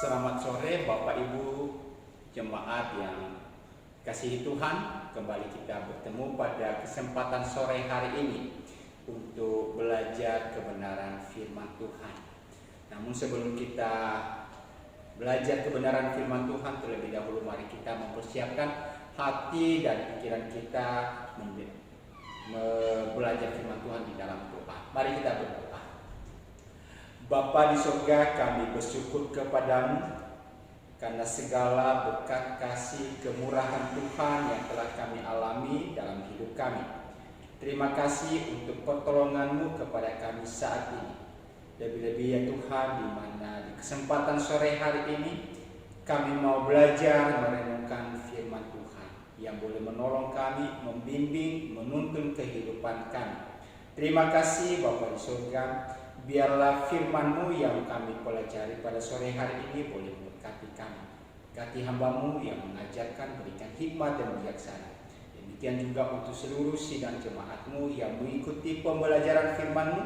Selamat sore Bapak Ibu jemaat yang kasih Tuhan. Kembali kita bertemu pada kesempatan sore hari ini untuk belajar kebenaran firman Tuhan. Namun sebelum kita belajar kebenaran firman Tuhan, terlebih dahulu mari kita mempersiapkan hati dan pikiran kita belajar firman Tuhan di dalam doa. Mari kita berdoa. Bapa di surga, kami bersyukur kepadamu karena segala berkat kasih kemurahan Tuhan yang telah kami alami dalam hidup kami. Terima kasih untuk pertolongan-Mu kepada kami saat ini. Lebih-lebih ya Tuhan, di mana di kesempatan sore hari ini kami mau belajar merenungkan firman Tuhan yang boleh menolong kami, membimbing, menuntun kehidupan kami. Terima kasih Bapa di surga. Biarlah firman-Mu yang kami pelajari pada sore hari ini boleh memberkati kami. Berkati hamba-Mu yang mengajarkan, berikan hikmat dan bijaksana. Demikian juga untuk seluruh sidang jemaat-Mu yang mengikuti pembelajaran firman-Mu.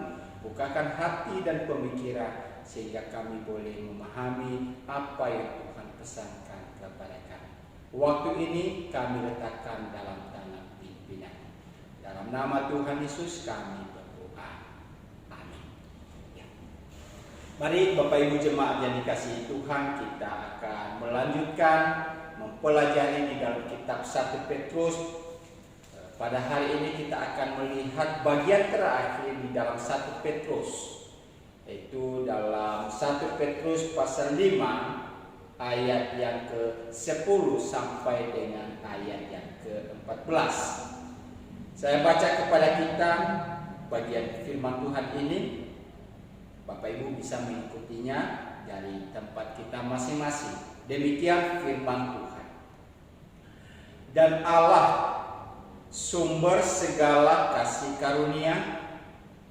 Bukakan hati dan pemikiran sehingga kami boleh memahami apa yang Tuhan pesankan kepada kami. Waktu ini kami letakkan dalam tangan pimpinan. Dalam nama Tuhan Yesus kami berdoa. Mari Bapak Ibu jemaat yang dikasihi Tuhan, kita akan melanjutkan mempelajari di dalam kitab 1 Petrus. Pada hari ini kita akan melihat bagian terakhir di dalam 1 Petrus, yaitu dalam 1 Petrus pasal 5 ayat yang ke-10 sampai dengan ayat yang ke-14. Saya baca kepada kita bagian firman Tuhan ini. Bapak Ibu bisa mengikutinya dari tempat kita masing-masing. Demikian firman Tuhan. Dan Allah, sumber segala kasih karunia,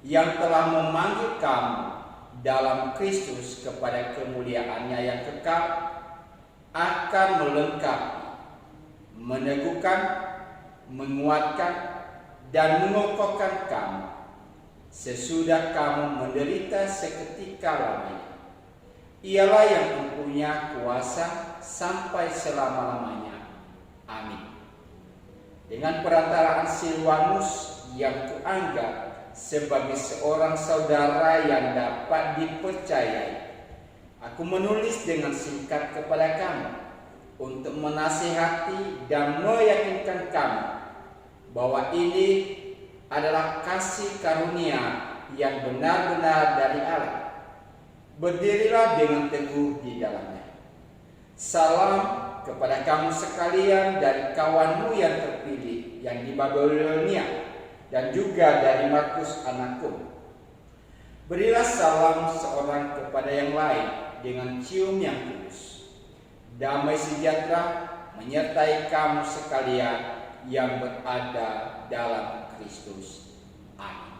yang telah memanggil kamu dalam Kristus kepada kemuliaannya yang kekal, akan melengkapi, meneguhkan, menguatkan, dan mengokohkan kamu sesudah kamu menderita seketika lamanya. Ialah yang mempunyai kuasa sampai selama-lamanya. Amin. Dengan perantaraan Silwanus yang kuanggap sebagai seorang saudara yang dapat dipercayai, aku menulis dengan singkat kepada kamu untuk menasihati dan meyakinkan kamu bahwa ini adalah kasih karunia yang benar-benar dari Allah. Berdirilah dengan teguh di dalamnya. Salam kepada kamu sekalian dari kawanmu yang terpilih yang di Babilonia, dan juga dari Markus anakku. Berilah salam seorang kepada yang lain dengan cium yang tulus. Damai sejahtera menyertai kamu sekalian yang berada dalam Kristus. Amin.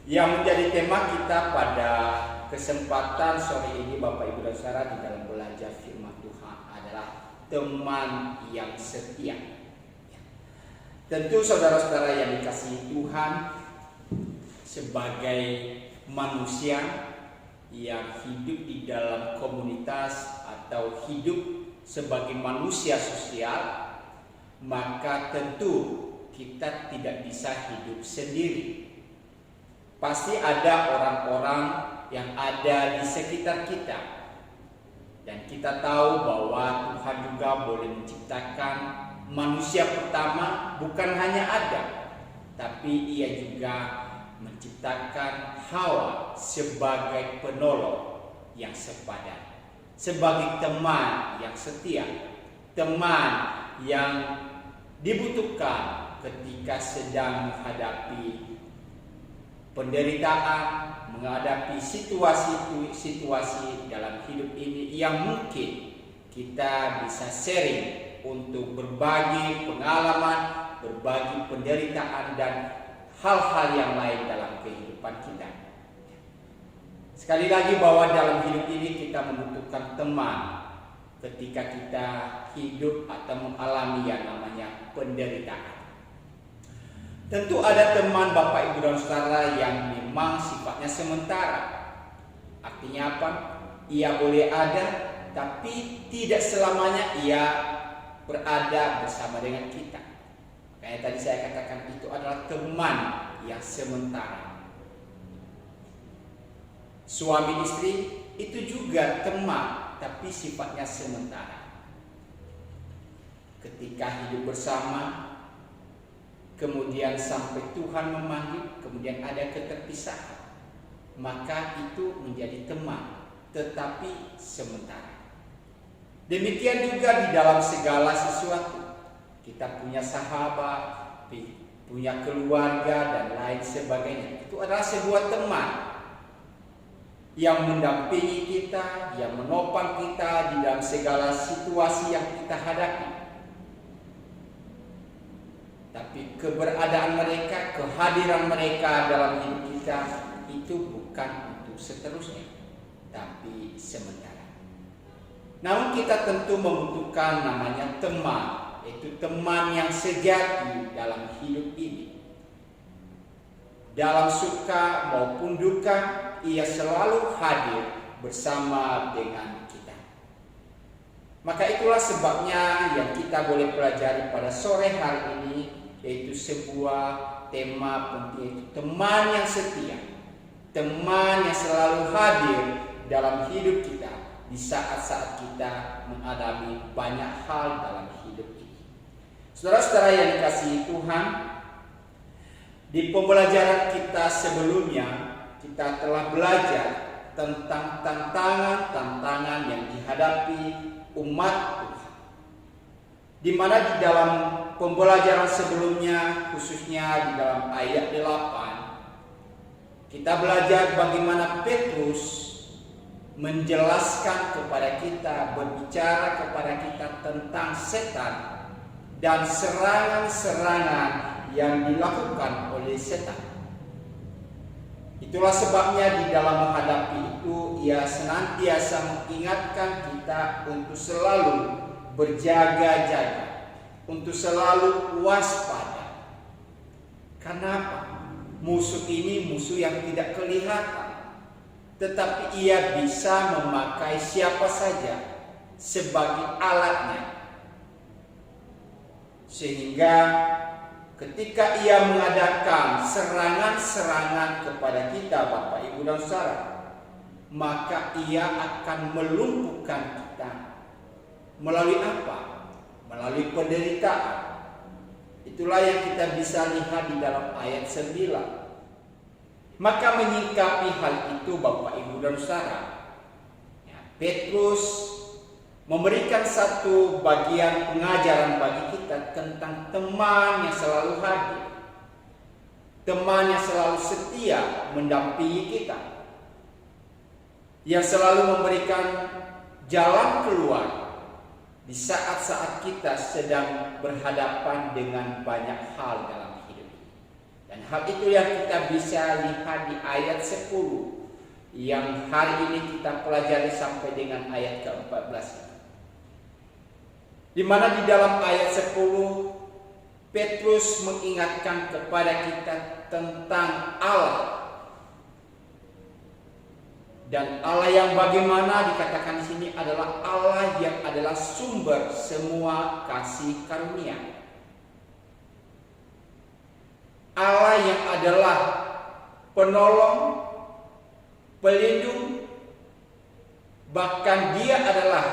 Yang menjadi tema kita pada kesempatan sore ini Bapak Ibu dan Saudara di dalam belajar firman Tuhan adalah teman yang setia. Tentu saudara-saudara yang dikasihi Tuhan, sebagai manusia yang hidup di dalam komunitas atau hidup sebagai manusia sosial, maka tentu kita tidak bisa hidup sendiri. Pasti ada orang-orang yang ada di sekitar kita. Dan kita tahu bahwa Tuhan juga boleh menciptakan manusia pertama bukan hanya Adam, tapi Ia juga menciptakan Hawa sebagai penolong yang sepadan, sebagai teman yang setia, teman yang dibutuhkan ketika sedang menghadapi penderitaan, menghadapi situasi-situasi dalam hidup ini yang mungkin kita bisa sharing untuk berbagi pengalaman, berbagi penderitaan dan hal-hal yang lain dalam kehidupan kita. Sekali lagi bahwa dalam hidup ini kita membutuhkan teman ketika kita hidup atau mengalami yang namanya penderitaan. Tentu ada teman Bapak Ibu dan Saudara yang memang sifatnya sementara. Artinya apa? ia boleh ada, tapi tidak selamanya ia berada bersama dengan kita. Kayak tadi saya katakan, itu adalah teman yang sementara. Suami istri itu juga teman, tapi sifatnya sementara. Ketika hidup bersama, kemudian sampai Tuhan memanggil, kemudian ada keterpisahan, maka itu menjadi teman, tetapi sementara. Demikian juga di dalam segala sesuatu. Kita punya sahabat, punya keluarga, dan lain sebagainya. Itu adalah sebuah teman yang mendampingi kita, yang menopang kita di dalam segala situasi yang kita hadapi. Tapi keberadaan mereka, kehadiran mereka dalam hidup kita itu bukan untuk seterusnya, tapi sementara. Namun kita tentu membutuhkan namanya teman, yaitu teman yang sejati dalam hidup ini. Dalam suka maupun duka, ia selalu hadir bersama dengan kita. Maka itulah sebabnya yang kita boleh pelajari pada sore hari ini, yaitu sebuah tema penting, yaitu teman yang setia, teman yang selalu hadir dalam hidup kita di saat-saat kita mengalami banyak hal dalam hidup ini. Saudara-saudara yang dikasihi Tuhan, di pembelajaran kita sebelumnya, kita telah belajar tentang tantangan-tantangan yang dihadapi umat Tuhan. Di mana di dalam pembelajaran sebelumnya, khususnya di dalam ayat 8, kita belajar bagaimana Petrus menjelaskan kepada kita, berbicara kepada kita tentang setan dan serangan-serangan yang dilakukan oleh setan. Itulah sebabnya di dalam menghadapi itu, ia senantiasa mengingatkan kita untuk selalu berjaga-jaga, untuk selalu waspada. Karena apa? Musuh ini musuh yang tidak kelihatan, tetapi ia bisa memakai siapa saja sebagai alatnya. Sehingga ketika ia mengadakan serangan-serangan kepada kita, Bapak, Ibu, dan Saudara, maka ia akan melumpuhkan kita. Melalui apa? Melalui penderitaan. Itulah yang kita bisa lihat di dalam ayat 9. Maka menyikapi hal itu, Bapak, Ibu, dan Saudara, Petrus memberikan satu bagian pengajaran bagi kita tentang teman yang selalu hadir, teman yang selalu setia mendampingi kita, yang selalu memberikan jalan keluar di saat-saat kita sedang berhadapan dengan banyak hal dalam hidup. Dan hal itu yang kita bisa lihat di ayat 10 yang hari ini kita pelajari sampai dengan ayat ke-14. Di mana di dalam ayat 10 Petrus mengingatkan kepada kita tentang Allah. Dan Allah yang bagaimana dikatakan di sini adalah Allah yang adalah sumber semua kasih karunia. Allah yang adalah penolong, pelindung, bahkan Dia adalah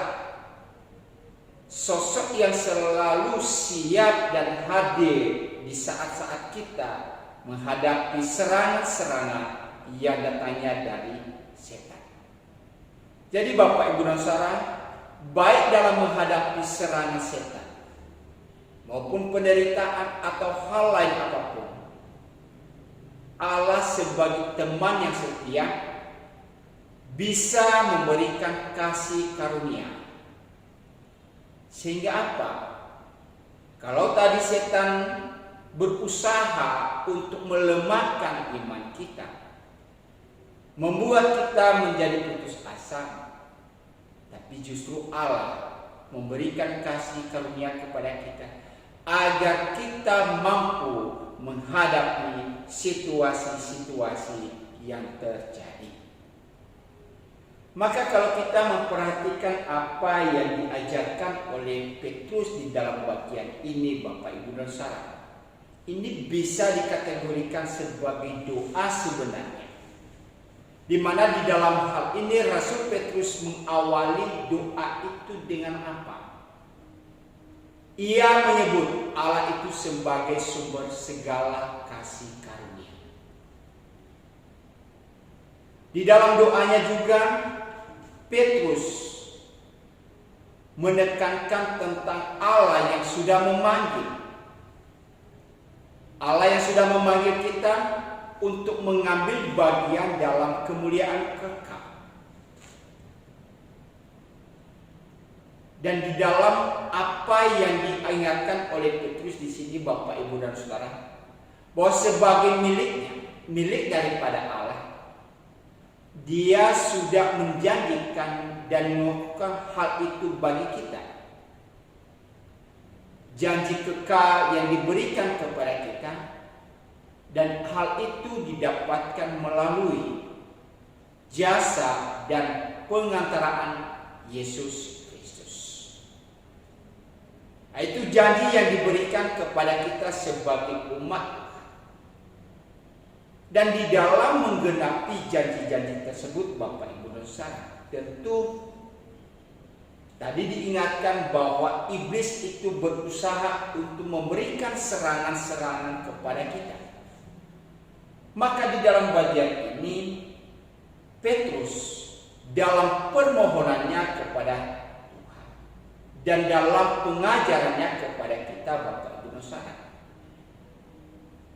sosok yang selalu siap dan hadir di saat-saat kita menghadapi serangan-serangan yang datangnya dari setan. Jadi Bapak, Ibu, dan Saudara, baik dalam menghadapi serangan setan maupun penderitaan atau hal lain apapun, Allah sebagai teman yang setia bisa memberikan kasih karunia. Sehingga apa? Kalau tadi setan berusaha untuk melemahkan iman kita, membuat kita menjadi putus asa, tapi justru Allah memberikan kasih karunia kepada kita agar kita mampu menghadapi situasi-situasi yang terjadi. Maka kalau kita memperhatikan apa yang diajarkan oleh Petrus di dalam bagian ini, Bapak Ibu dan Saudara, ini bisa dikategorikan sebagai doa sebenarnya. Di mana di dalam hal ini Rasul Petrus mengawali doa itu dengan apa? Ia menyebut Allah itu sebagai sumber segala kasih karunia. Di dalam doanya juga Petrus menekankan tentang Allah yang sudah memanggil. Allah yang sudah memanggil kita untuk mengambil bagian dalam kemuliaan kekal. Dan di dalam apa yang diingatkan oleh Petrus di sini, Bapak, Ibu, dan Saudara, bahwa sebagai milik daripada Allah, Dia sudah menjanjikan dan melakukan hal itu bagi kita. Janji kekal yang diberikan kepada kita, dan hal itu didapatkan melalui jasa dan pengantaraan Yesus Kristus. Itu janji yang diberikan kepada kita sebagai umat. Dan di dalam menggenapi janji-janji tersebut, Bapak, Ibu, dan Saudara, tentu tadi diingatkan bahwa iblis itu berusaha untuk memberikan serangan-serangan kepada kita. Maka di dalam bagian ini, Petrus dalam permohonannya kepada Tuhan dan dalam pengajarannya kepada kita, Bapak, Ibu, dan Saudara,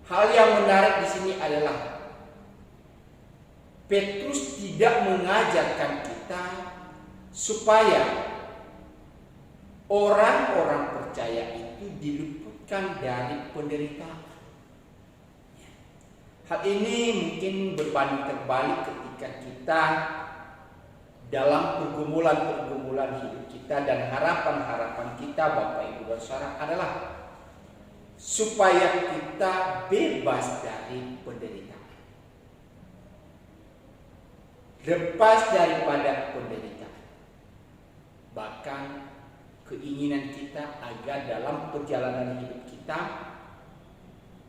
hal yang menarik di sini adalah Petrus tidak mengajarkan kita supaya orang-orang percaya itu diluputkan dari penderitaan. Hal ini mungkin berbanding terbalik ketika kita dalam pergumulan-pergumulan hidup kita dan harapan-harapan kita, Bapak, Ibu, dan Saudara, adalah supaya kita bebas dari penderitaan, lepas daripada penderitaan. Bahkan keinginan kita agar dalam perjalanan hidup kita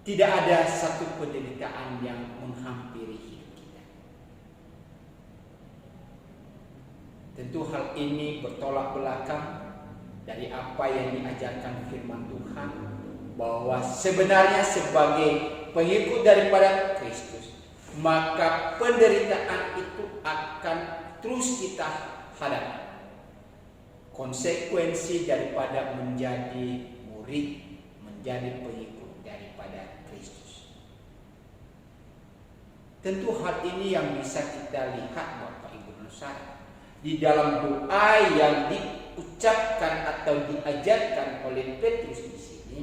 tidak ada satu penderitaan yang menghampiri hidup kita. Tentu hal ini bertolak belakang dari apa yang diajarkan firman Tuhan, bahwa sebenarnya sebagai pengikut daripada Kristus, maka penderitaan itu akan terus kita hadapi. Konsekuensi daripada menjadi murid, menjadi pengikut daripada Kristus. Tentu hal ini yang bisa kita lihat, Bapak, Ibu, dan Saudara, di dalam doa yang diucapkan atau diajarkan oleh Petrus di sini.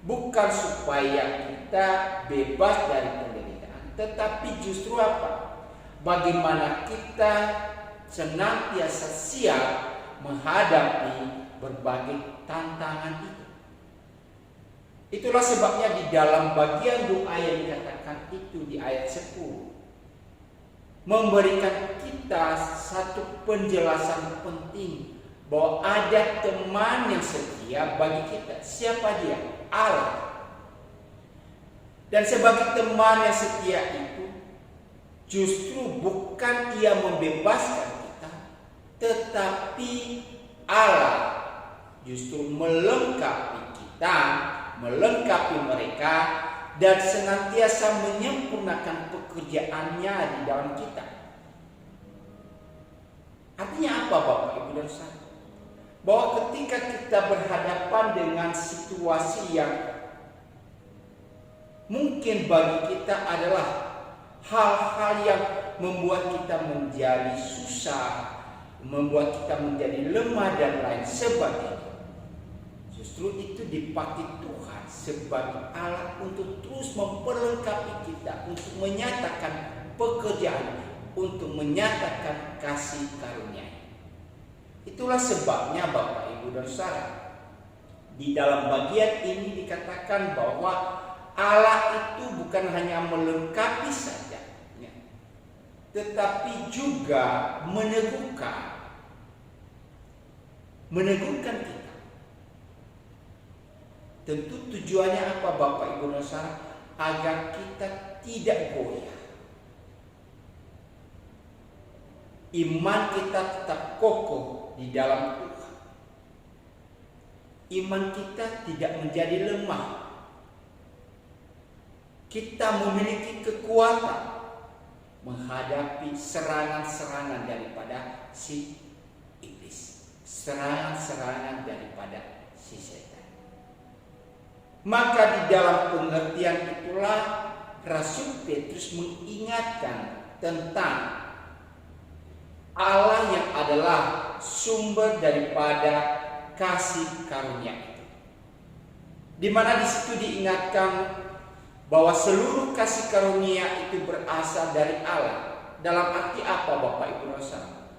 Bukan supaya kita bebas dari penderitaan, tetapi justru apa? Bagaimana kita senantiasa siap menghadapi berbagai tantangan itu. Itulah sebabnya di dalam bagian doa yang dikatakan itu di ayat 10, memberikan kita satu penjelasan penting bahwa ada teman yang setia bagi kita. Siapa dia? Allah. Dan sebagai teman yang setia itu, justru bukan Ia membebaskan kita, tetapi Allah justru melengkapi kita, melengkapi mereka, dan senantiasa menyempurnakan pekerjaannya di dalam kita. Artinya apa, Bapak, Ibu, dan Saudara? Bahwa ketika kita berhadapan dengan situasi yang mungkin bagi kita adalah hal-hal yang membuat kita menjadi susah, membuat kita menjadi lemah dan lain sebagainya, justru itu dipakai Tuhan sebagai alat untuk terus memperlengkapi kita, untuk menyatakan pekerjaan, untuk menyatakan kasih karunia. Itulah sebabnya, Bapak, Ibu, dan Saudara, di dalam bagian ini dikatakan bahwa Allah itu bukan hanya melengkapi saja, tetapi juga meneguhkan kita. Tentu tujuannya apa Bapak Ibu dan Saudara? Agar kita tidak goyah. Iman kita tetap kokoh di dalam Tuhan. Iman kita tidak menjadi lemah. Kita memiliki kekuatan menghadapi serangan-serangan daripada si iblis, serangan-serangan daripada si setan. Maka di dalam pengertian itulah Rasul Petrus mengingatkan tentang Allah yang adalah sumber daripada kasih karunia itu. Di mana di situ diingatkan bahwa seluruh kasih karunia itu berasal dari Allah. Dalam arti apa Bapak Ibu Saudara?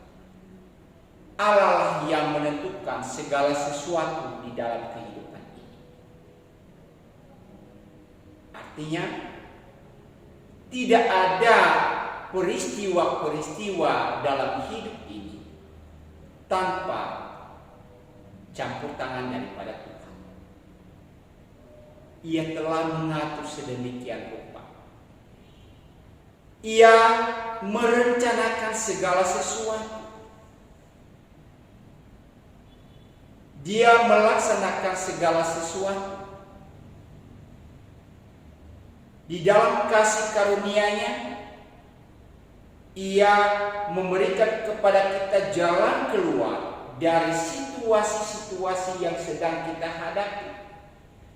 Allah lah yang menentukan segala sesuatu di dalam kehidupan ini. Artinya tidak ada peristiwa-peristiwa dalam hidup ini tanpa campur tangan daripada Tuhan. Ia telah mengatur sedemikian rupa. Ia merencanakan segala sesuatu. Dia melaksanakan segala sesuatu. Di dalam kasih karunia-Nya, Ia memberikan kepada kita jalan keluar dari situasi-situasi yang sedang kita hadapi.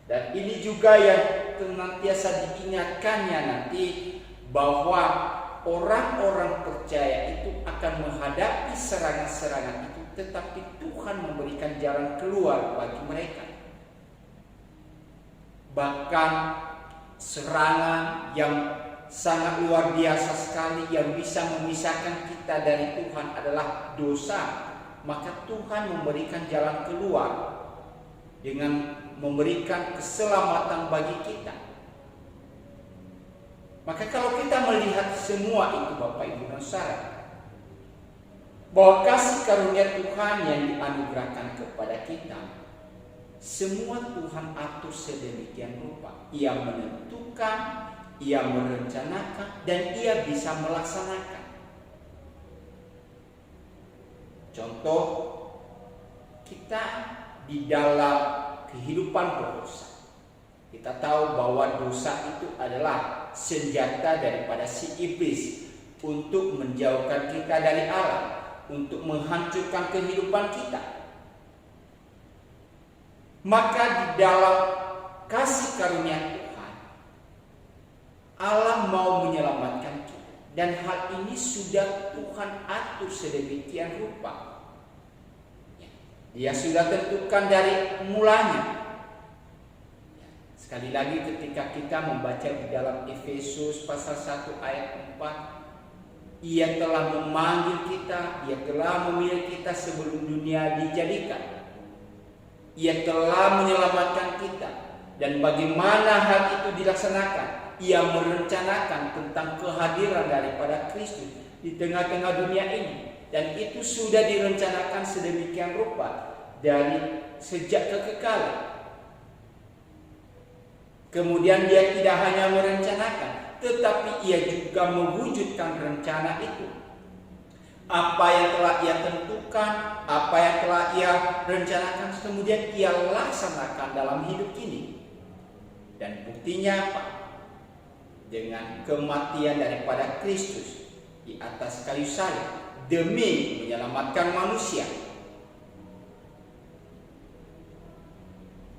Dan ini juga yang senantiasa diingatkannya nanti, bahwa orang-orang percaya itu akan menghadapi serangan-serangan itu, tetapi Tuhan memberikan jalan keluar bagi mereka. Bahkan serangan yang sangat luar biasa sekali yang bisa memisahkan kita dari Tuhan adalah dosa. Maka Tuhan memberikan jalan keluar dengan memberikan keselamatan bagi kita. Maka kalau kita melihat semua itu Bapak Ibu dan Saudara, bahwa kasih karunia Tuhan yang dianugerahkan kepada kita, semua Tuhan atur sedemikian rupa. Ia menentukan, Ia merencanakan, dan Ia bisa melaksanakan. Contoh, kita di dalam kehidupan berdosa, kita tahu bahwa dosa itu adalah senjata daripada si iblis untuk menjauhkan kita dari Allah, untuk menghancurkan kehidupan kita. Maka di dalam kasih karunia Tuhan, Allah mau menyelamatkan kita. Dan hal ini sudah Tuhan atur sedemikian rupa. Dia sudah tentukan dari mulanya. Sekali lagi ketika kita membaca di dalam Efesus pasal 1 ayat 4, Ia telah memanggil kita, Ia telah memilih kita sebelum dunia dijadikan. Ia telah menyelamatkan kita. Dan bagaimana hal itu dilaksanakan? Ia merencanakan tentang kehadiran daripada Kristus di tengah-tengah dunia ini. Dan itu sudah direncanakan sedemikian rupa dari sejak kekekalan. Kemudian Dia tidak hanya merencanakan, tetapi Ia juga mewujudkan rencana itu. Apa yang telah Ia tentukan, apa yang telah Ia rencanakan, kemudian Ia laksanakan dalam hidup ini. Dan buktinya apa? Dengan kematian daripada Kristus di atas kayu salib demi menyelamatkan manusia.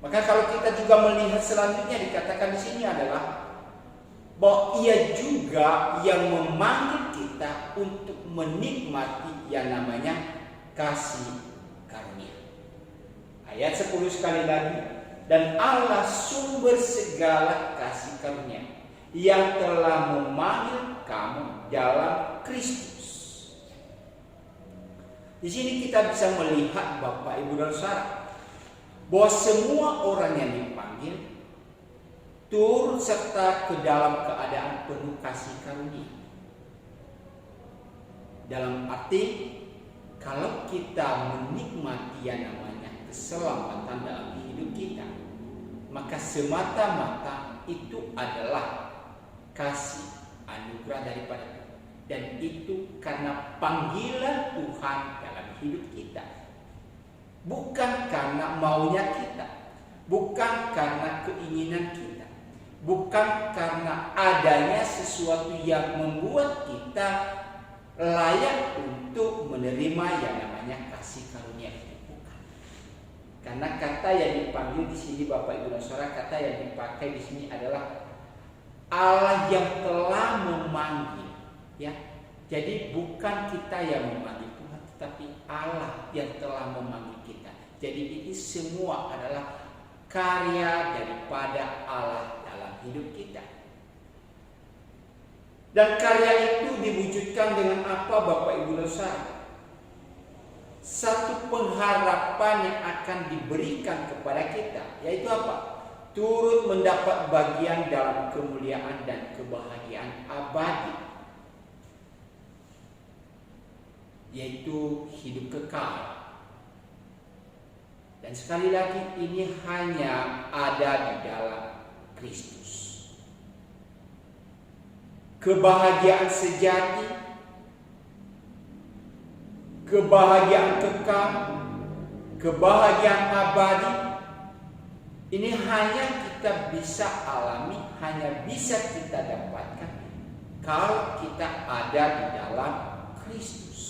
Maka kalau kita juga melihat selanjutnya dikatakan di sini adalah bahwa Ia juga yang memanggil kita untuk menikmati yang namanya kasih karunia. Ayat 10 sekali lagi, dan Allah sumber segala kasih karunia yang telah memanggil kamu dalam Kristus. Di sini kita bisa melihat Bapak Ibu dan Saudara, bahwa semua orang yang dipanggil turut serta ke dalam keadaan penuh kasih karunia. Dalam arti kalau kita menikmati yang namanya keselamatan dalam hidup kita, maka semata-mata itu adalah kasih anugerah daripada Tuhan. Dan itu karena panggilan Tuhan dalam hidup kita. Bukan karena maunya kita, bukan karena keinginan kita, bukan karena adanya sesuatu yang membuat kita layak untuk menerima yang namanya kasih karunia itu. Bukan. Karena kata yang dipanggil di sini Bapak Ibu dan Saudara, kata yang dipakai di sini adalah Allah yang telah memanggil, ya. Jadi bukan kita yang memanggil Tuhan, tetapi Allah yang telah memanggil kita. Jadi ini semua adalah karya daripada Allah dalam hidup kita. Dan karya itu diwujudkan dengan apa Bapak Ibu dan Saudara? Satu pengharapan yang akan diberikan kepada kita, yaitu apa? Turut mendapat bagian dalam kemuliaan dan kebahagiaan abadi, yaitu hidup kekal. Dan sekali lagi ini hanya ada di dalam Kristus. Kebahagiaan sejati, kebahagiaan kekal, kebahagiaan abadi, ini hanya kita bisa alami, hanya bisa kita dapatkan kalau kita ada di dalam Kristus.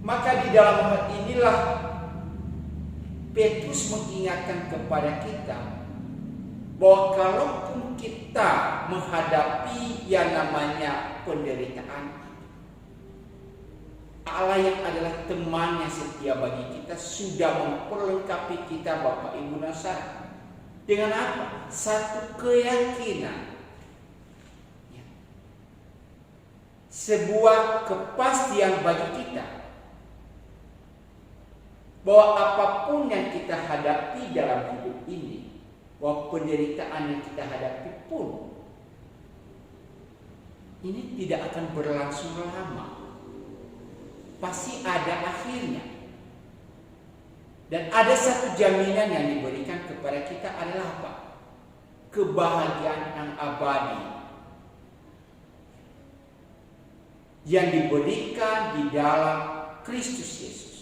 Maka di dalam hal inilah Petrus mengingatkan kepada kita bahwa kalaupun kita menghadapi yang namanya penderitaan, Allah yang adalah teman yang setia bagi kita sudah memperlengkapi kita Bapak Ibu dan Saudara dengan apa? Satu keyakinan, sebuah kepastian bagi kita bahwa apapun yang kita hadapi dalam hidup ini, bahwa penderitaan yang kita hadapi pun ini tidak akan berlangsung lama. Pasti ada akhirnya. Dan ada satu jaminan yang diberikan kepada kita adalah apa? Kebahagiaan yang abadi yang diberikan di dalam Kristus Yesus.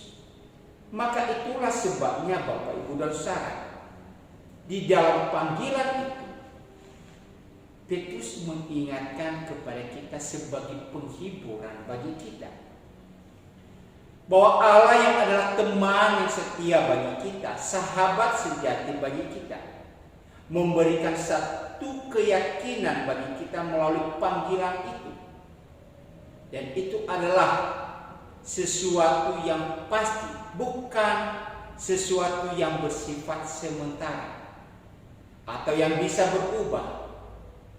Maka itulah sebabnya Bapak Ibu dan Saudara, di dalam panggilan itu Petrus mengingatkan kepada kita sebagai penghiburan bagi kita bahwa Allah yang adalah teman yang setia bagi kita, sahabat sejati bagi kita, memberikan satu keyakinan bagi kita melalui panggilan itu. Dan itu adalah sesuatu yang pasti, bukan sesuatu yang bersifat sementara atau yang bisa berubah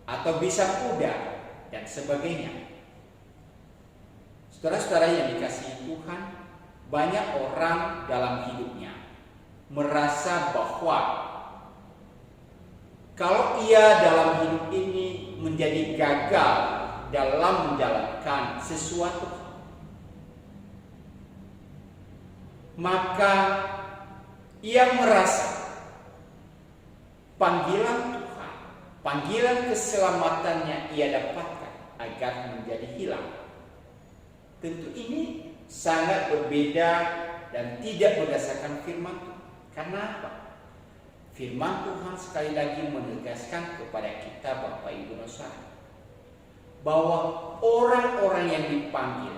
atau bisa pudar dan sebagainya. Saudara-saudara yang dikasihi Tuhan, banyak orang dalam hidupnya merasa bahwa kalau ia dalam hidup ini menjadi gagal dalam menjalankan sesuatu, maka ia merasa panggilan Tuhan, panggilan keselamatannya ia dapatkan agar menjadi hilang. Tentu ini sangat berbeda dan tidak berdasarkan firman Tuhan. Karena apa? Firman Tuhan sekali lagi menegaskan kepada kita Bapak Ibu dan Saudara bahwa orang-orang yang dipanggil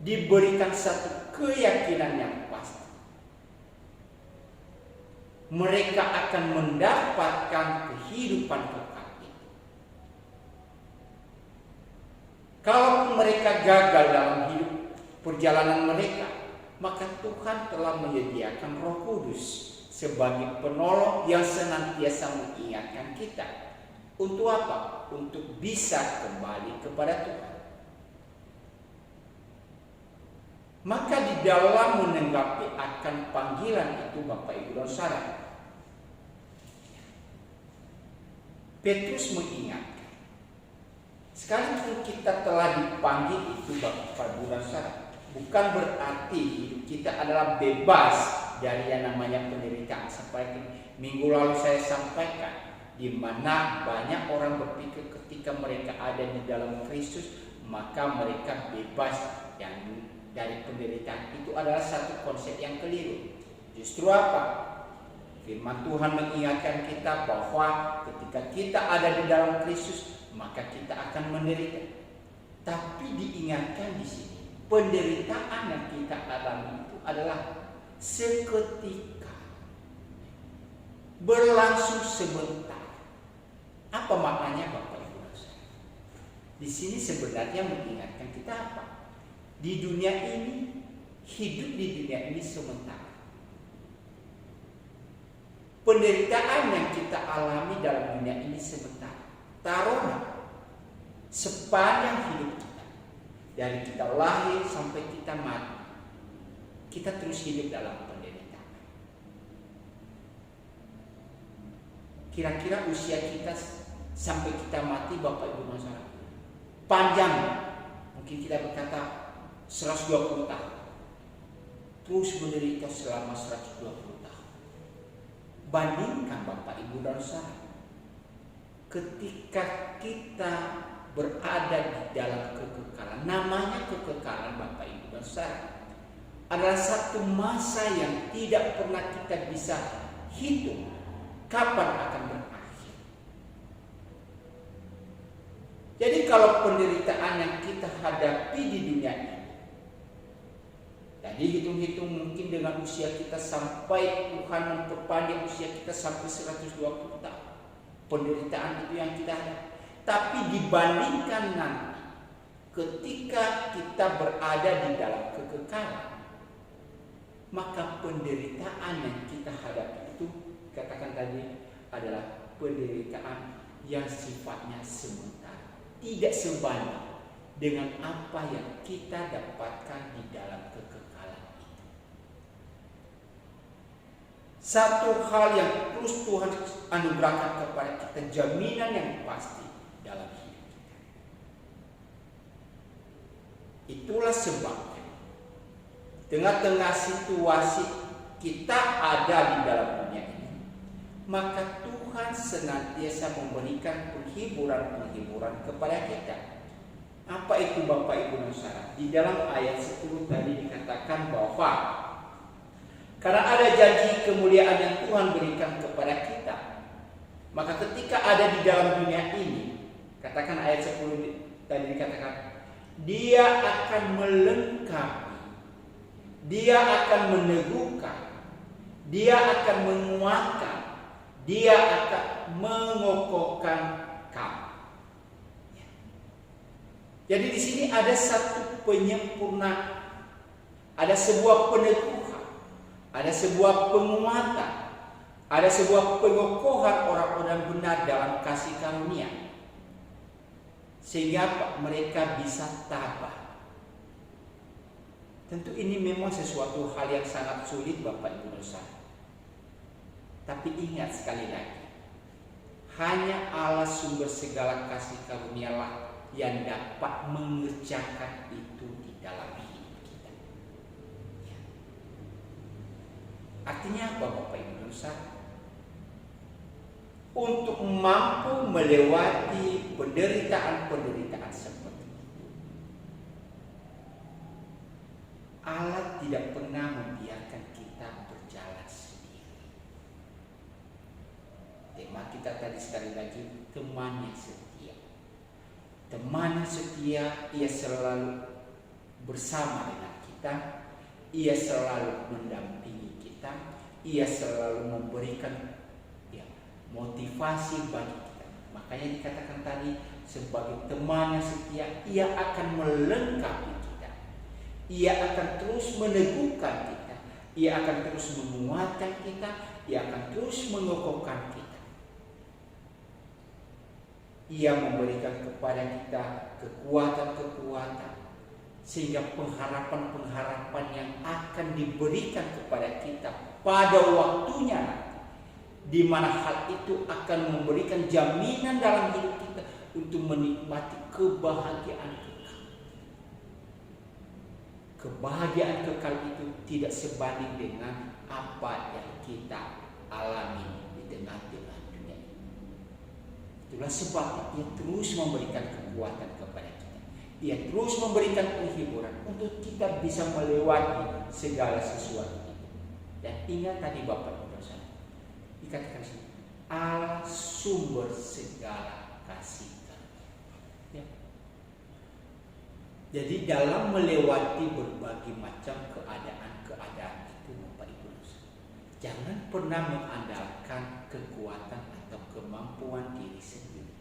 diberikan satu keyakinan yang pasti. Mereka akan mendapatkan kehidupan kekal. Kalau mereka gagal dalam hidup perjalanan mereka, maka Tuhan telah menyediakan Roh Kudus sebagai penolong yang senantiasa mengingatkan kita. Untuk apa? Untuk bisa kembali kepada Tuhan. Maka di dalam menanggapi akan panggilan itu Bapak Ibu dan Saudara, Petrus mengingatkan Sekalipun kita telah dipanggil itu Bapak Ibu dan Saudara, bukan berarti hidup kita adalah bebas dari yang namanya penderitaan. Seperti minggu lalu saya sampaikan, di mana banyak orang berpikir ketika mereka ada di dalam Kristus maka mereka bebas yang dari penderitaan. Itu adalah satu konsep yang keliru. Justru apa? Firman Tuhan mengingatkan kita bahwa ketika kita ada di dalam Kristus maka kita akan menderita. Tapi diingatkan di sini, penderitaan yang kita alami itu adalah seketika, berlangsung sebentar. Apa maknanya Bapak Ibu? Di sini sebenarnya mengingatkan kita apa? Di dunia ini, hidup di dunia ini sementara. Penderitaan yang kita alami dalam dunia ini sebentar. Taruhlah sepanjang hidup kita, dari kita lahir sampai kita mati, kita terus hidup dalam penderitaan. Kira-kira usia kita sampai kita mati, Bapak Ibu masyarakat, panjangnya mungkin kita berkata 120 tahun, terus menderita selama 120 tahun. Bandingkan Bapak Ibu dan Saudara, ketika kita berada di dalam kekekalan, namanya kekekalan Bapak Ibu dan Saudara, adalah satu masa yang tidak pernah kita bisa hitung kapan akan berakhir. Jadi kalau penderitaan yang kita hadapi di dunia ini, tadi hitung-hitung mungkin dengan usia kita sampai Tuhan memperpanjang usia kita sampai 120 tahun. Penderitaan itu yang kita hadapi. Tapi dibandingkan nanti ketika kita berada di dalam kekekalan, maka penderitaan yang kita hadapi itu, katakan tadi, adalah penderitaan yang sifatnya sementara, tidak sebanding dengan apa yang kita dapatkan di dalam kekekalan. Satu hal yang terus Tuhan anugerahkan kepada kita, jaminan yang pasti dalam hidup kita. Itulah sebabnya tengah-tengah situasi kita ada di dalam dunia ini, maka Tuhan senantiasa memberikan penghiburan-penghiburan kepada kita. Apa itu Bapak Ibu dan Saudara? Di dalam ayat 10 tadi dikatakan bahwa karena ada janji kemuliaan yang Tuhan berikan kepada kita, maka ketika ada di dalam dunia ini, katakan ayat 10 tadi dikatakan, Dia akan melengkapi, Dia akan meneguhkan, Dia akan menguatkan, Dia akan mengokohkan kamu. Jadi di sini ada satu penyempurnaan, ada sebuah peneguhan, ada sebuah penguatan, ada sebuah pengokohan orang-orang benar dalam kasih karunia, sehingga mereka bisa tabah. Tentu ini memang sesuatu hal yang sangat sulit Bapak Ibu dan Saudara. Tapi ingat sekali lagi, hanya Allah sumber segala kasih karunialah yang dapat mengerjakan itu di dalam hidup kita. Artinya apa Bapak Ibu dan Saudara? Untuk mampu melewati penderitaan-penderitaan seperti itu, Allah tidak pernah membiarkan kita berjalan sendiri. Tema kita tadi sekali lagi, teman yang setia. Teman yang setia, ia selalu bersama dengan kita, ia selalu mendampingi kita, ia selalu memberikan motivasi bagi kita. Makanya dikatakan tadi, sebagai teman yang setia, ia akan melengkapi kita, ia akan terus meneguhkan kita, ia akan terus menguatkan kita, ia akan terus mengokohkan kita. Ia memberikan kepada kita kekuatan-kekuatan, sehingga pengharapan-pengharapan yang akan diberikan kepada kita pada waktunya, di mana hal itu akan memberikan jaminan dalam hidup kita untuk menikmati kebahagiaan kekal. Kebahagiaan kekal itu tidak sebanding dengan apa yang kita alami di tengah-tengah dunia ini. Itulah sebabnya Ia terus memberikan kekuatan kepada kita. Ia terus memberikan penghiburan untuk kita bisa melewati segala sesuatu itu. Dan ingat tadi Bapak Ibu Saudara, dikatakan sini, Allah sumber segala kasih karunia. Ya. Jadi dalam melewati berbagai macam keadaan itu Bapak Ibu, jangan pernah mengandalkan kekuatan atau kemampuan diri sendiri.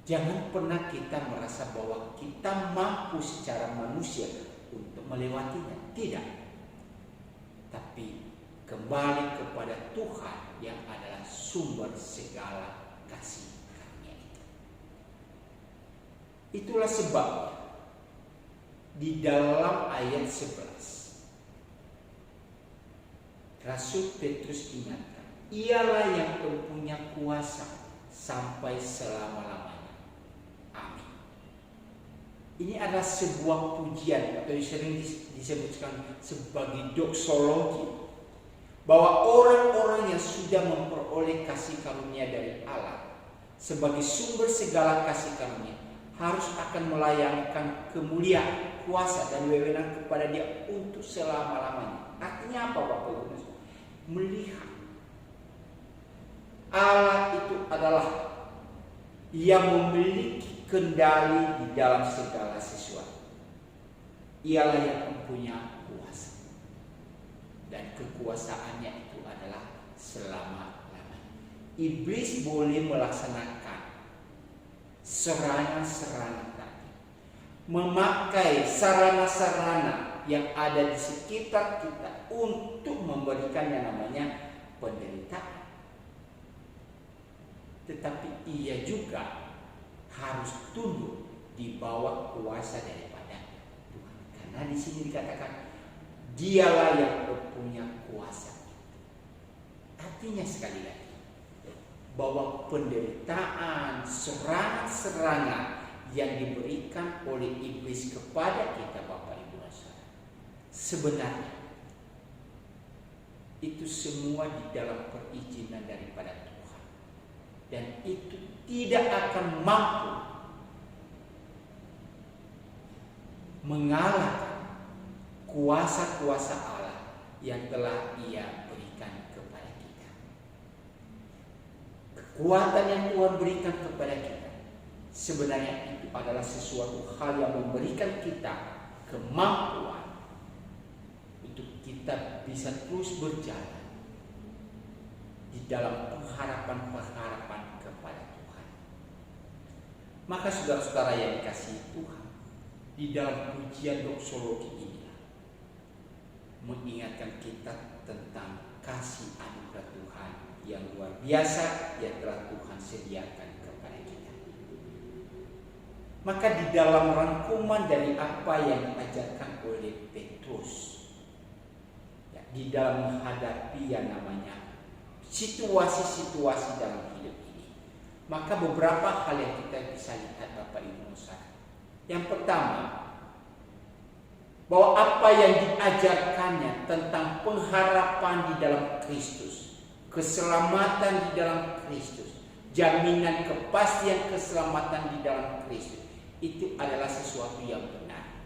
Jangan pernah kita merasa bahwa kita mampu secara manusia untuk melewatinya. Tidak. Tapi kembali kepada Tuhan yang adalah sumber segala kasih karunia itu. Itulah sebabnya di dalam ayat 11 Rasul Petrus ingatkan, Ialah yang mempunyai kuasa sampai selama-lamanya. Amin. Ini adalah sebuah pujian atau sering disebutkan sebagai doksologi, bahwa orang-orang yang sudah memperoleh kasih karunia dari Allah sebagai sumber segala kasih karunia harus akan melayangkan kemuliaan, kuasa dan wewenang kepada Dia untuk selama-lamanya. Artinya apa Bapak Ibu? Melihat Allah itu adalah yang memiliki kendali di dalam segala sesuatu. Ialah yang mempunyai kuasa, dan kekuasaannya itu adalah selama-lamanya. Iblis boleh melaksanakan serangan-serangan tadi, memakai sarana-sarana yang ada di sekitar kita untuk memberikan yang namanya penderitaan. Tetapi ia juga harus tunduk di bawah kuasa daripada Tuhan. Karena di sini dikatakan Dialah yang mempunyai kuasa. Artinya sekali lagi bahwa penderitaan, serangan-serangan yang diberikan oleh iblis kepada kita Bapak Ibu Saudara, sebenarnya itu semua di dalam perizinan daripada Tuhan. Dan itu tidak akan mampu mengalahkan kuasa-kuasa Allah yang telah Ia berikan kepada kita. Kekuatan yang Tuhan berikan kepada kita sebenarnya itu adalah sesuatu hal yang memberikan kita kemampuan untuk kita bisa terus berjalan di dalam pengharapan-pengharapan kepada Tuhan. Maka saudara-saudara yang dikasihi Tuhan, di dalam pujian doksologi ini mengingatkan kita tentang kasih anugerah Tuhan yang luar biasa yang telah Tuhan sediakan kepada kita. Maka di dalam rangkuman dari apa yang diajarkan oleh Petrus, ya, di dalam menghadapi yang namanya situasi-situasi dalam hidup ini, maka beberapa hal yang kita bisa lihat Bapak Ibu Saudara. Yang pertama, bahwa apa yang diajarkannya tentang pengharapan di dalam Kristus, keselamatan di dalam Kristus, jaminan kepastian keselamatan di dalam Kristus, itu adalah sesuatu yang benar,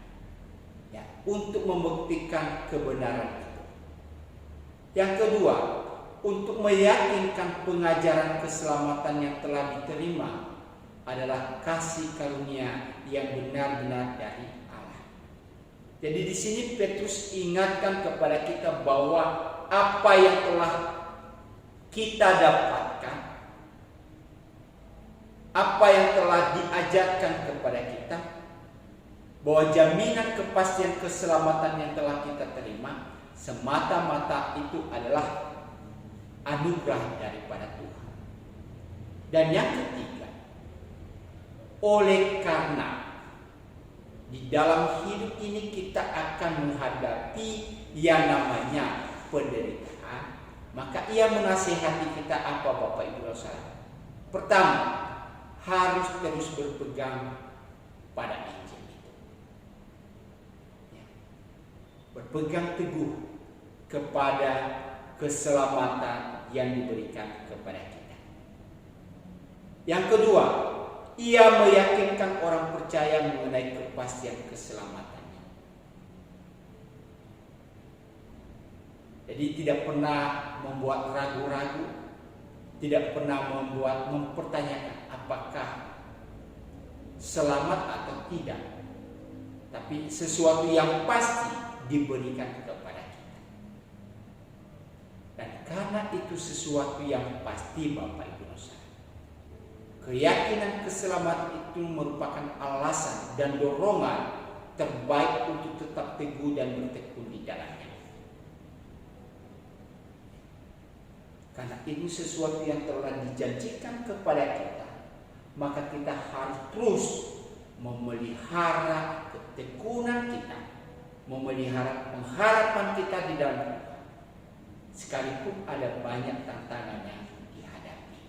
ya, untuk membuktikan kebenaran itu. Yang kedua, untuk meyakinkan pengajaran keselamatan yang telah diterima adalah kasih karunia yang benar-benar dari Allah. Jadi di sini Petrus ingatkan kepada kita bahwa apa yang telah kita dapatkan, apa yang telah diajarkan kepada kita, bahwa jaminan kepastian keselamatan yang telah kita terima semata-mata itu adalah anugerah daripada Tuhan. Dan yang ketiga, oleh karena di dalam hidup ini kita akan menghadapi yang namanya penderitaan, maka Ia menasihati kita apa Bapak Ibu Saudara? Pertama, harus terus berpegang pada Injil itu. Ya. Berpegang teguh kepada keselamatan yang diberikan kepada kita. Yang kedua, ia meyakinkan orang percaya mengenai kepastian keselamatannya. Jadi tidak pernah membuat ragu-ragu, tidak pernah mempertanyakan apakah selamat atau tidak, tapi sesuatu yang pasti diberikan kepada kita. Dan karena itu sesuatu yang pasti, Bapak Ibu saudara, keyakinan keselamatan itu merupakan alasan dan dorongan terbaik untuk tetap teguh dan bertekun di dalamnya. Karena ini sesuatu yang telah dijanjikan kepada kita, maka kita harus terus memelihara ketekunan kita, memelihara pengharapan kita di dalam Tuhan, sekalipun ada banyak tantangan yang dihadapi.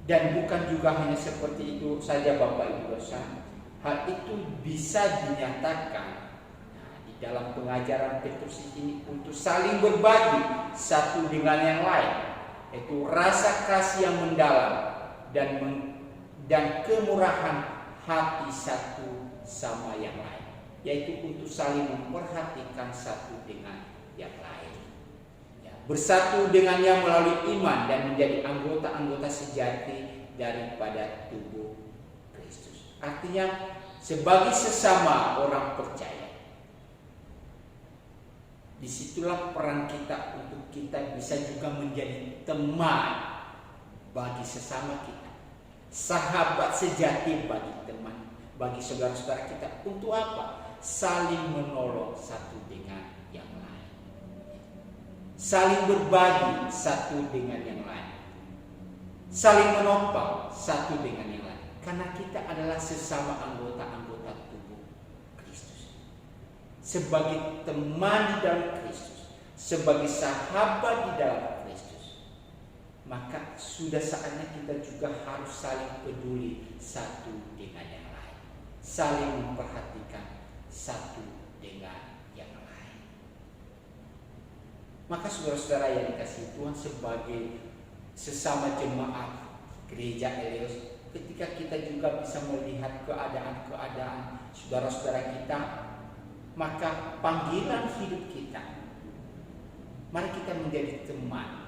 Dan bukan juga hanya seperti itu saja, Bapak Ibu dosa, hal itu bisa dinyatakan dalam pengajaran Petrus ini untuk saling berbagi satu dengan yang lain, yaitu rasa kasih yang mendalam dan kemurahan hati satu sama yang lain, yaitu untuk saling memperhatikan satu dengan yang lain, ya, bersatu dengannya melalui iman dan menjadi anggota-anggota sejati daripada tubuh Kristus. Artinya sebagai sesama orang percaya, disitulah peran kita untuk kita bisa juga menjadi teman bagi sesama kita, sahabat sejati bagi teman, bagi saudara-saudara kita. Untuk apa? Saling menolong satu dengan yang lain, saling berbagi satu dengan yang lain, saling menopang satu dengan yang lain, karena kita adalah sesama anggota-anggota tubuh Kristus. Sebagai teman di dalam Kristus, sebagai sahabat di dalam Kristus, maka sudah saatnya kita juga harus saling peduli satu dengan yang lain, saling memperhatikan satu dengan yang lain. Maka saudara-saudara yang dikasihi Tuhan, sebagai sesama jemaat gereja Elios, ketika kita juga bisa melihat keadaan-keadaan saudara-saudara kita, maka panggilan hidup kita, mari kita menjadi teman,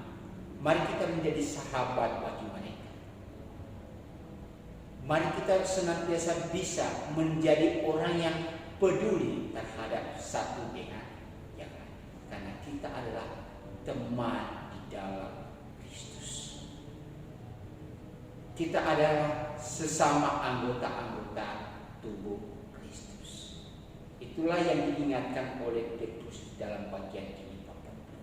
mari kita menjadi sahabat bagi mereka. Mari kita senantiasa bisa menjadi orang yang peduli terhadap satu dengan yang lain, karena kita adalah teman di dalam Kristus. Kita adalah sesama anggota-anggota tubuh. Itulah yang diingatkan oleh Petrus dalam bagian ini, Bapak Ibu,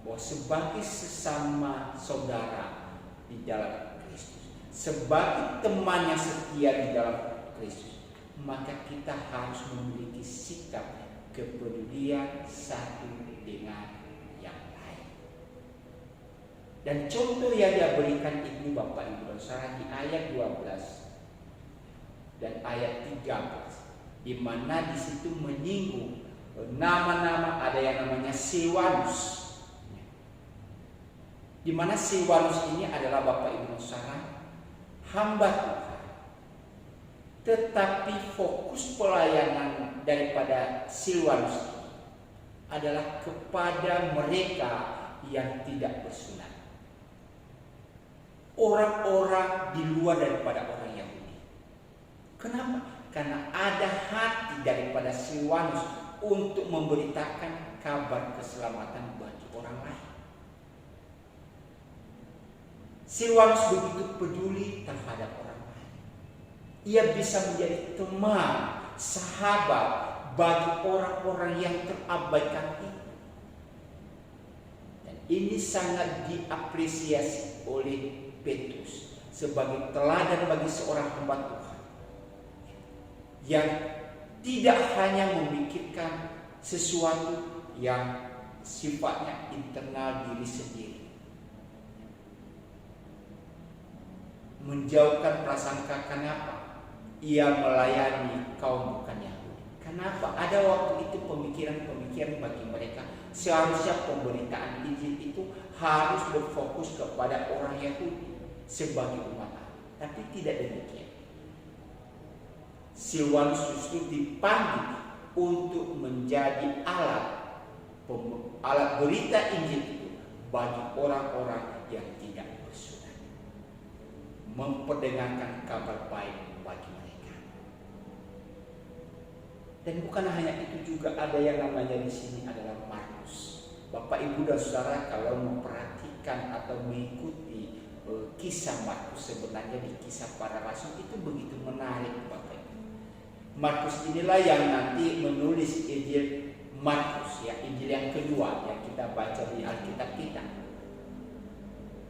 bahwa sebagai sesama saudara di dalam Kristus, sebagai teman yang setia di dalam Kristus, maka kita harus memiliki sikap kepedulian satu dengan yang lain. Dan contoh yang dia berikan ini, Bapak Ibu saudara, di ayat 12 dan ayat 13, di mana di situ menyinggung nama-nama, ada yang namanya Silwanus, di mana Silwanus ini adalah, Bapak Ibu saudara, hamba Tuhan, tetapi fokus pelayanan daripada Silwanus ini adalah kepada mereka yang tidak bersunat, orang-orang di luar daripada orang Yahudi. Kenapa? Karena ada hati daripada Silwanus untuk memberitakan kabar keselamatan bagi orang lain. Silwanus begitu peduli terhadap orang lain. Ia bisa menjadi teman, sahabat bagi orang-orang yang terabaikan itu. Dan ini sangat diapresiasi oleh Petrus sebagai teladan bagi seorang hamba Tuhan yang tidak hanya memikirkan sesuatu yang sifatnya internal diri sendiri, menjauhkan prasangka. Kenapa? Ia melayani kaum bukan Yahudi. Kenapa? Ada waktu itu pemikiran-pemikiran bagi mereka seharusnya pemberitaan Injil itu harus berfokus kepada orang Yahudi sebagai umat Allah. Tapi tidak demikian. Silwanus justru dipanggil untuk menjadi alat berita Injil itu bagi orang-orang yang tidak bersunat, memperdengarkan kabar baik bagi mereka. Dan bukan hanya itu, juga ada yang namanya di sini adalah Markus. Bapak, Ibu, dan Saudara, kalau memperhatikan atau mengikuti kisah Markus, sebenarnya di Kisah Para Rasul itu begitu menarik, Bapak Ibu. Markus inilah yang nanti menulis Injil Markus, ya, Injil yang kedua yang kita baca di Alkitab kita.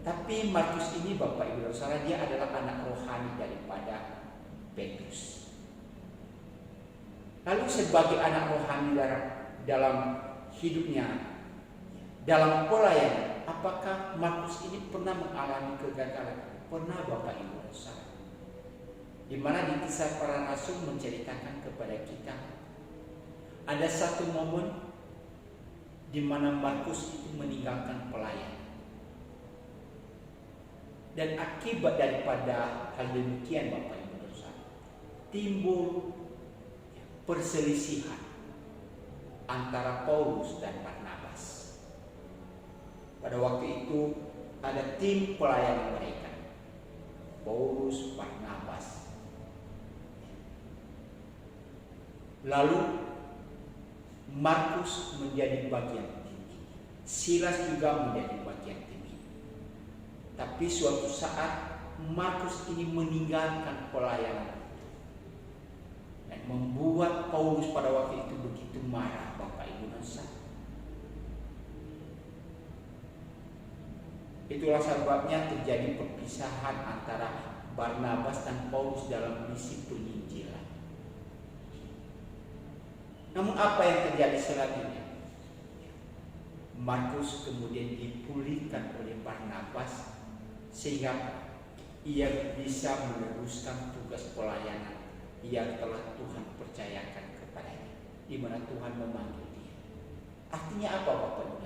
Tapi Markus ini, Bapak Ibu dan Saudara, dia adalah anak rohani daripada Petrus. Lalu sebagai anak rohani dalam hidupnya, dalam pelayanan, apakah Markus ini pernah mengalami kegagalan? Pernah, Bapak Ibu dan Saudara. Di mana di Kisah Para Rasul menceritakan kepada kita ada satu momen di mana Markus itu meninggalkan pelayanan. Dan akibat daripada hal demikian, Bapak Ibu dan Saudara, timbul perselisihan antara Paulus dan Barnabas. Pada waktu itu ada tim pelayanan mereka, Paulus, Barnabas. Lalu Markus menjadi bagian tim ini, Silas juga menjadi bagian tim ini. Tapi suatu saat Markus ini meninggalkan pelayanan dan membuat Paulus pada waktu itu begitu marah, Bapak Ibu dan Saudara. Itulah sebabnya terjadi perpisahan antara Barnabas dan Paulus dalam misi penginjilan. Namun apa yang terjadi selanjutnya? Markus kemudian dipulihkan oleh Barnabas sehingga ia bisa meneruskan tugas pelayanan yang telah Tuhan percayakan kepadanya, di mana Tuhan memanggil dia. Artinya apa, Bapak Ibu?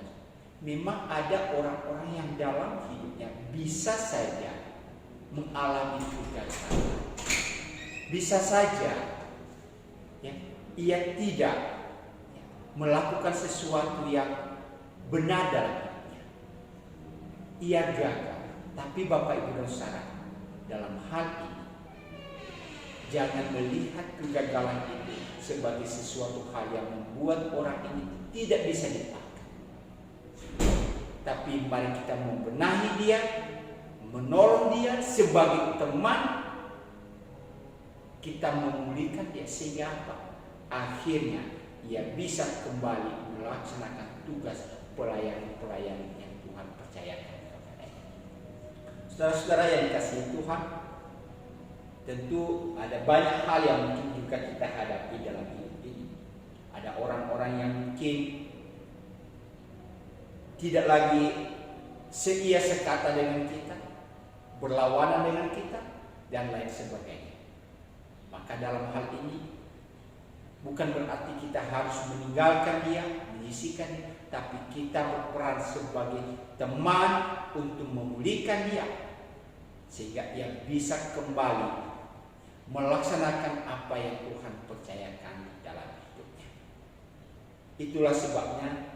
Memang ada orang-orang yang dalam hidupnya bisa saja mengalami kegagalan, bisa saja ia tidak melakukan sesuatu yang benar dalam hidupnya. Ia gagal. Tapi Bapak Ibu dan Saudara, dalam hal ini jangan melihat kegagalan itu sebagai sesuatu hal yang membuat orang ini tidak bisa dipakai. Tapi mari kita membenahi dia, menolong dia sebagai teman. Kita memulihkan dia sehingga apa? Akhirnya ia bisa kembali melaksanakan tugas pelayanan yang Tuhan percayakan kepadanya. Saudara-saudara yang dikasihi Tuhan, tentu ada banyak hal yang mungkin juga kita hadapi dalam hidup ini. Ada orang-orang yang mungkin tidak lagi seia sekata dengan kita, berlawanan dengan kita, dan lain sebagainya. Maka dalam hal ini bukan berarti kita harus meninggalkan dia, menyisihkan dia, tapi kita berperan sebagai teman untuk memulihkan dia sehingga ia bisa kembali melaksanakan apa yang Tuhan percayakan dalam hidupnya. Itulah sebabnya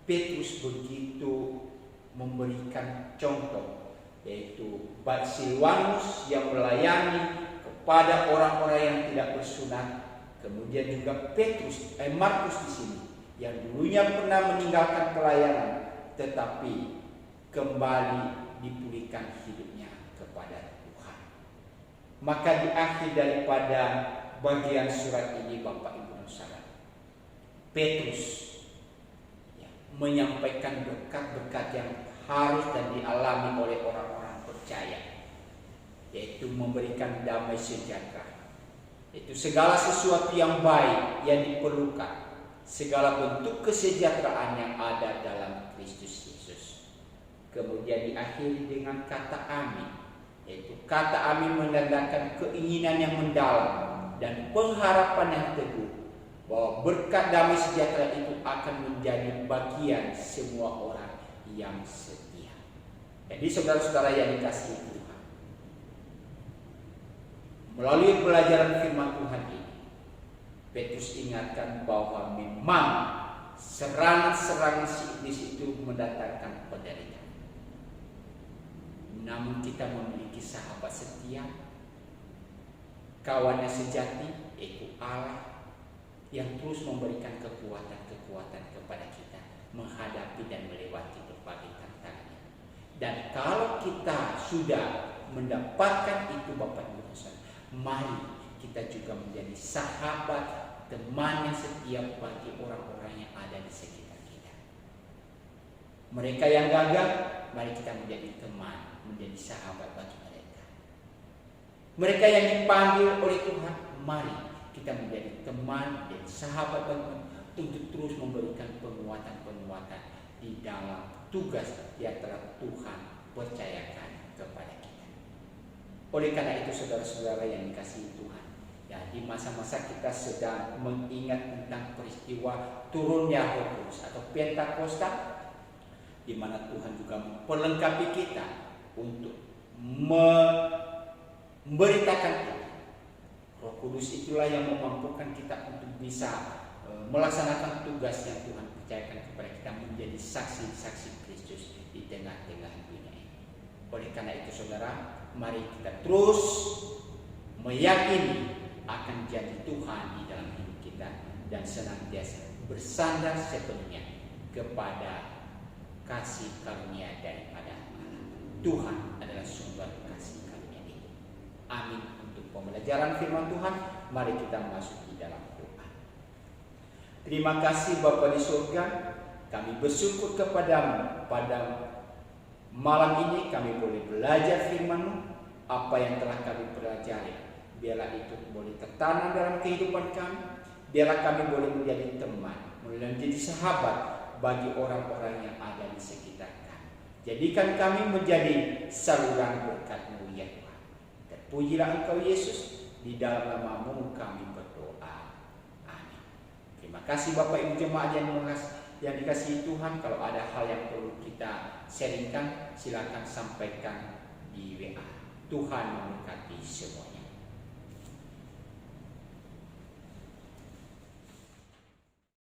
Petrus begitu memberikan contoh, yaitu Silwanus yang melayani kepada orang-orang yang tidak bersunat. Kemudian juga Markus di sini yang dulunya pernah meninggalkan pelayanan, tetapi kembali dipulihkan hidupnya kepada Tuhan. Maka di akhir daripada bagian surat ini, Bapak Ibu dan Saudara, Petrus menyampaikan berkat-berkat yang harus dan dialami oleh orang-orang percaya, yaitu memberikan damai sejahtera. Itu segala sesuatu yang baik yang diperlukan, segala bentuk kesejahteraan yang ada dalam Kristus Yesus. Kemudian diakhiri dengan kata amin, Yaitu kata amin menandakan keinginan yang mendalam dan pengharapan yang teguh bahwa berkat damai sejahtera itu akan menjadi bagian semua orang yang setia. Jadi saudara-saudara yang dikasihi Tuhan, melalui pelajaran firman Tuhan ini, Petrus ingatkan bahwa memang serangan-serangan si iblis itu mendatangkan penderitaan. Namun kita memiliki sahabat setia, kawan yang sejati, yaitu Allah, yang terus memberikan kekuatan-kekuatan kepada kita menghadapi dan melewati berbagai tantangan. Dan kalau kita sudah mendapatkan itu Bapak Ibu Saudara, mari kita juga menjadi sahabat, teman yang setia bagi orang-orang yang ada di sekitar kita. Mereka yang gagal, mari kita menjadi teman, menjadi sahabat bagi mereka. Mereka yang dipanggil oleh Tuhan, mari kita menjadi teman, menjadi sahabat bagi mereka, untuk terus memberikan penguatan-penguatan di dalam tugas yang telah Tuhan percayakan kepada kita. Oleh karena itu saudara-saudara yang dikasihi Tuhan, ya, di masa-masa kita sedang mengingat tentang peristiwa turunnya Roh Kudus atau Pentakosta, di mana Tuhan juga memperlengkapi kita untuk memberitakan kita. Roh Kudus itulah yang memampukan kita untuk bisa melaksanakan tugas yang Tuhan percayakan kepada kita, menjadi saksi-saksi Kristus di tengah-tengah dunia ini. Oleh karena itu saudara, mari kita terus meyakini akan janji Tuhan di dalam hidup kita dan senantiasa bersandar sepenuhnya kepada kasih karunia daripada Allah. Tuhan adalah sumber kasih karunia itu. Amin. Untuk pembelajaran firman Tuhan, mari kita masuk di dalam doa. Terima kasih Bapa di surga, kami bersyukur kepadamu pada malam ini kami boleh belajar firman-Mu. Apa yang telah kami pelajari, biarlah itu boleh tertanam dalam kehidupan kami. Biarlah kami boleh menjadi teman, menjadi sahabat bagi orang-orang yang ada di sekitar kami. Jadikan kami menjadi saluran berkat-Mu ya Tuhan. Terpujilah Engkau Yesus, di dalam nama-Mu kami berdoa. Amin. Terima kasih Bapak Ibu jemaat yang dikasihi Tuhan. Kalau ada hal yang perlu kita sharingkan, silakan sampaikan di WA. Tuhan memberkati semuanya.